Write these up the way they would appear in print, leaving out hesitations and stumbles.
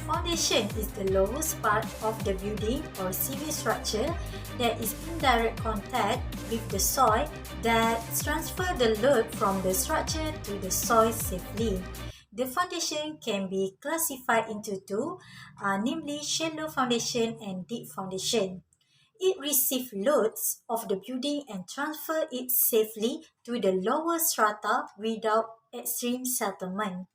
Foundation is the lowest part of the building or civil structure that is in direct contact with the soil that transfers the load from the structure to the soil safely. The foundation can be classified into two, namely shallow foundation and deep foundation. It receives loads of the building and transfers it safely to the lower strata without extreme settlement.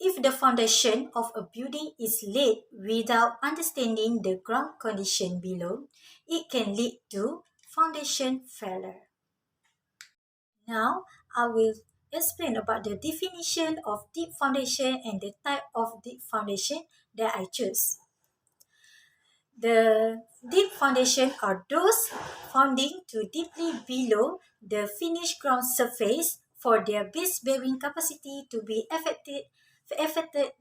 If the foundation of a building is laid without understanding the ground condition below, it can lead to foundation failure. Now, I will explain about the definition of deep foundation and the type of deep foundation that I choose. The deep foundation are those founding to deeply below the finished ground surface for their base bearing capacity to be affected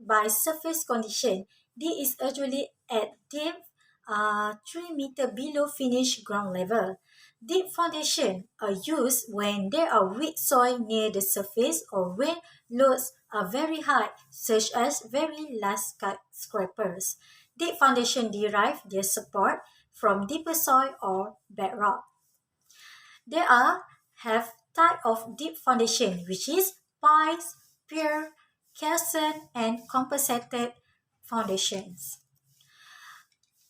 by surface condition. This is usually at depth 3 meter below finished ground level. Deep foundation are used when there are weak soil near the surface or when loads are very high, such as very large skyscrapers. Deep foundation derive their support from deeper soil or bedrock. There have type of deep foundation, which is piles, pier, caisson, and compensated foundations.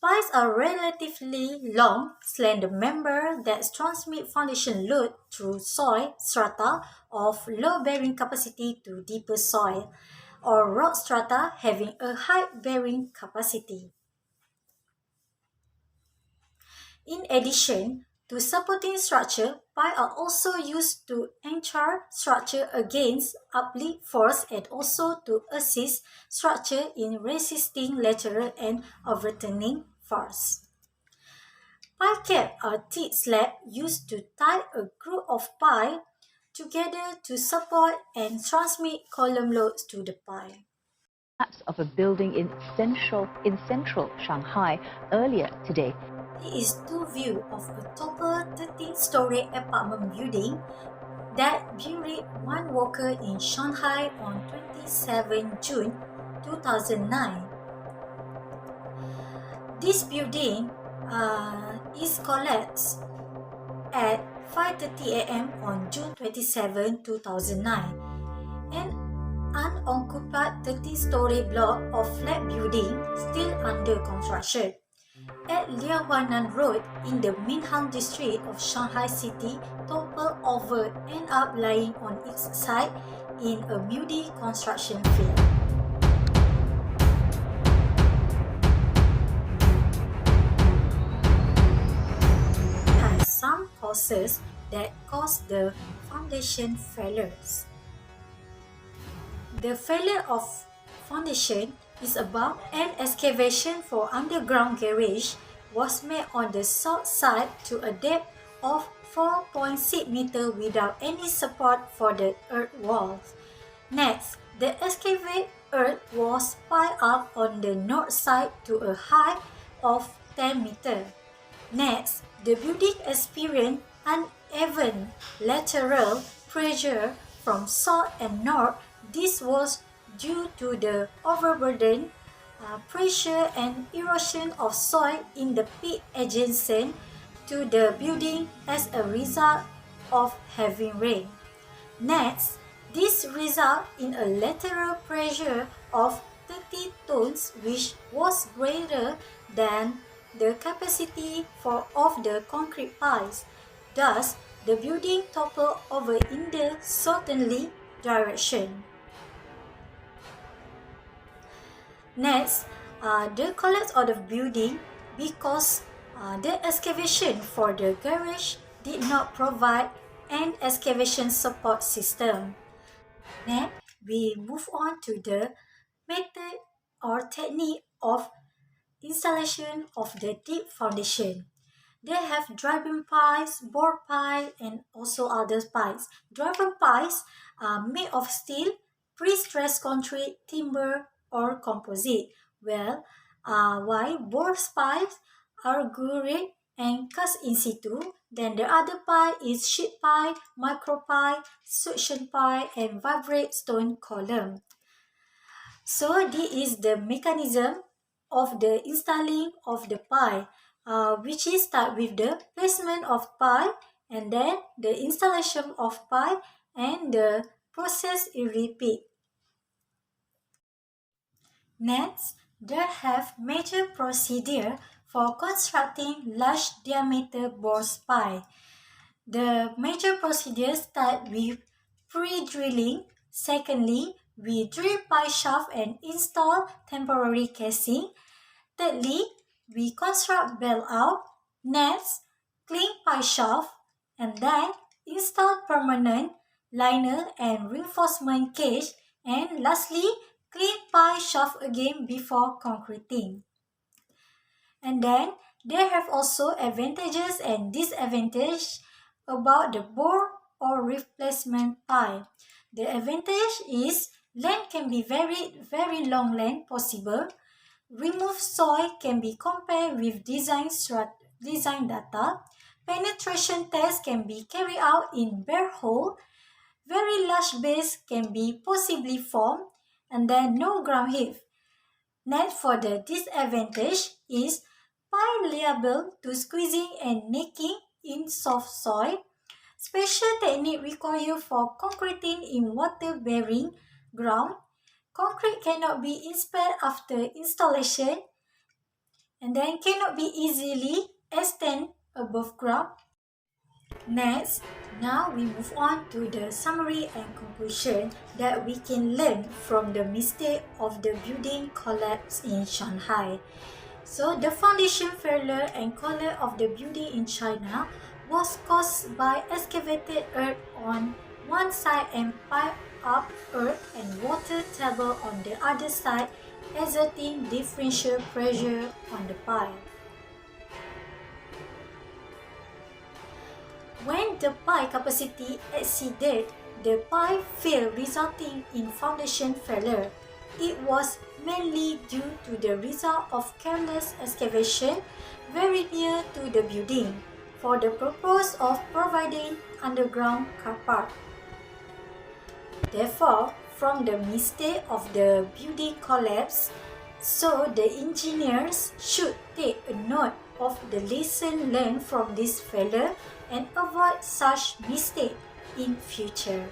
Piles are relatively long, slender members that transmit foundation load through soil strata of low bearing capacity to deeper soil, or rock strata having a high bearing capacity. In addition to supporting structure, piles are also used to anchor structure against uplift force and also to assist structure in resisting lateral and overturning force. Pile cap are thick slabs used to tie a group of piles together to support and transmit column loads to the pile. Of a building in central Shanghai earlier today. It is two view of a topple 13-story apartment building that buried one worker in Shanghai on 27 June 2009. This building is collapsed at 5:30 a.m. on June 27, 2009. An unoccupied 13-story block of flat building still under construction. At Liahuanan Road in the Minhang district of Shanghai City toppled over and up lying on its side in a muddy construction field. There are some causes that cause the foundation failures. The failure of foundation is about an excavation for underground garage was made on the south side to a depth of 4.6 meters without any support for the earth walls. Next, the excavated earth was piled up on the north side to a height of 10 meters. Next, the building experienced uneven lateral pressure from south and north. This was due to the overburden, pressure and erosion of soil in the pit adjacent to the building as a result of heavy rain. Next, this resulted in a lateral pressure of 30 tons, which was greater than the capacity of the concrete piles. Thus, the building toppled over in the southerly direction. Next, the collapse of the building because the excavation for the garage did not provide an excavation support system. Next, we move on to the method or technique of installation of the deep foundation. They have driven piles, bore pile, and also other piles. Driven piles are made of steel, pre-stressed concrete, timber, or composite. Well, while both piles are glued and cast in situ. Then the other pile is sheet pile, micro pile, suction pile, and vibrate stone column. So this is the mechanism of the installing of the pile, which is start with the placement of pile and then the installation of pile and the process is repeat. Next, there have major procedure for constructing large diameter bore pile. The major procedures start with pre-drilling. Secondly, we drill pile shaft and install temporary casing. Thirdly, we construct bailout. Next, clean pile shaft and then install permanent liner and reinforcement cage. And lastly, clean pile shaft again before concreting. And then there have also advantages and disadvantages about the bore or replacement pile. The advantage is length can be very long length possible. Remove soil can be compared with design data. Penetration test can be carried out in bare hole. Very large base can be possibly formed, and then no ground heave. Next, for the disadvantage is pile liable to squeezing and necking in soft soil. Special technique required for concreting in water-bearing ground. Concrete cannot be inspected after installation and then cannot be easily extended above ground. Next, now we move on to the summary and conclusion that we can learn from the mistake of the building collapse in Shanghai. So, the foundation failure and collapse of the building in China was caused by excavated earth on one side and piled up earth and water table on the other side, exerting differential pressure on the pile. When the pile capacity exceeded, the pile failed, resulting in foundation failure. It was mainly due to the result of careless excavation very near to the building for the purpose of providing underground car park. Therefore, from the mistake of the building collapse, so the engineers should take a note of the lesson learned from this failure and avoid such mistake in future.